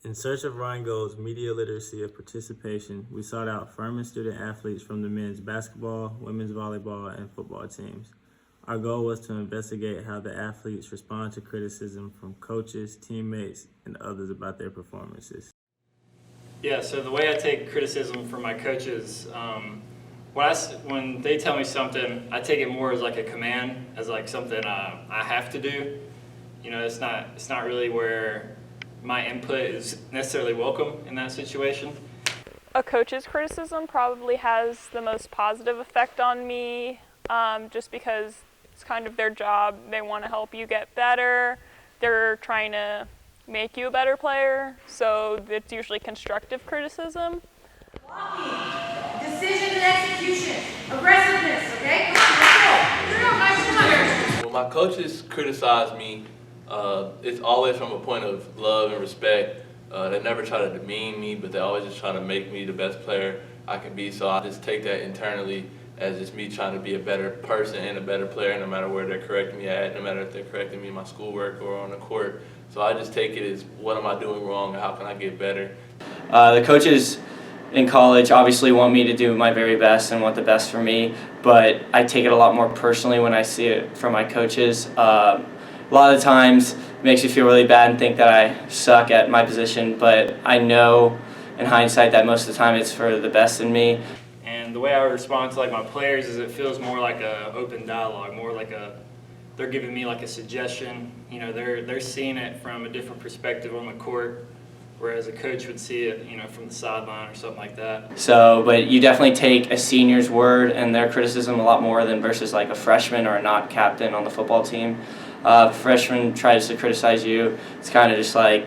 In search of Ryan Gold's media literacy of participation, we sought out Furman student athletes from the men's basketball, women's volleyball, and football teams. Our goal was to investigate how the athletes respond to criticism from coaches, teammates, and others about their performances. Yeah, so the way I take criticism from my coaches, when they tell me something, I take it more as like a command, as like something I have to do. You know, it's not really where my input is necessarily welcome in that situation. A coach's criticism probably has the most positive effect on me, just because it's kind of their job. They want to help you get better. They're trying to make you a better player, so it's usually constructive criticism. Blocking, decision and execution, aggressiveness, okay? Come on, let's go. Here we go, guys, come on. When my coaches criticize me, it's always from a point of love and respect. They never try to demean me, but they always just try to make me the best player I can be. So I just take that internally as just me trying to be a better person and a better player, no matter where they're correcting me at, no matter if they're correcting me in my schoolwork or on the court. So I just take it as, what am I doing wrong and how can I get better? The coaches in college obviously want me to do my very best and want the best for me, but I take it a lot more personally when I see it from my coaches. A lot of the times it makes me feel really bad and think that I suck at my position, but I know in hindsight that most of the time it's for the best in me. And the way I respond to like my players is it feels more like an open dialogue, more like they're giving me like a suggestion. You know, they're seeing it from a different perspective on the court, whereas a coach would see it, you know, from the sideline or something like that. So, but you definitely take a senior's word and their criticism a lot more than versus like a freshman or a not captain on the football team. Freshman tries to criticize you. It's kind of just like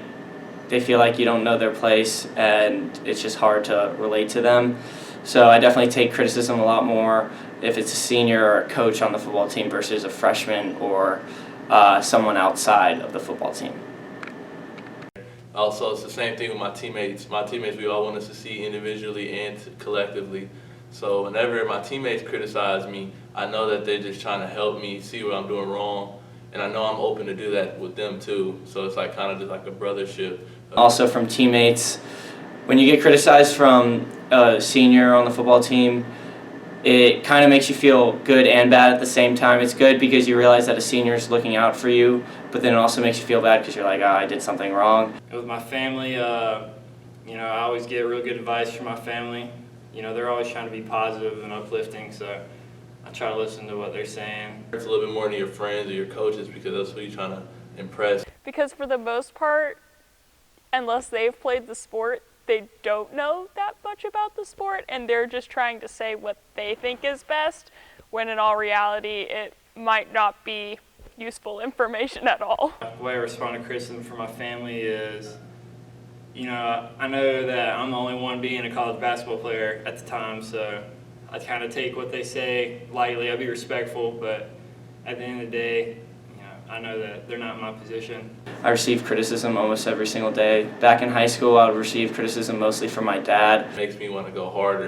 they feel like you don't know their place, and it's just hard to relate to them. So I definitely take criticism a lot more if it's a senior or a coach on the football team versus a freshman or someone outside of the football team. Also, it's the same thing with my teammates. My teammates, we all want us to see individually and collectively. So whenever my teammates criticize me, I know that they're just trying to help me see what I'm doing wrong. And I know I'm open to do that with them too. So it's like kind of just like a brothership. Also from teammates, when you get criticized from a senior on the football team, it kind of makes you feel good and bad at the same time. It's good because you realize that a senior is looking out for you, but then it also makes you feel bad because you're like, oh, I did something wrong. With my family, you know, I always get real good advice from my family. You know, they're always trying to be positive and uplifting, so I try to listen to what they're saying. It's a little bit more than your friends or your coaches because that's who you're trying to impress. Because for the most part, unless they've played the sport, they don't know that much about the sport, and they're just trying to say what they think is best, when in all reality it might not be useful information at all. The way I respond to criticism from my family is, you know, I know that I'm the only one being a college basketball player at the time, so I kind of take what they say lightly. I be respectful, but at the end of the day, I know that they're not in my position. I receive criticism almost every single day. Back in high school, I would receive criticism mostly from my dad. It makes me want to go harder.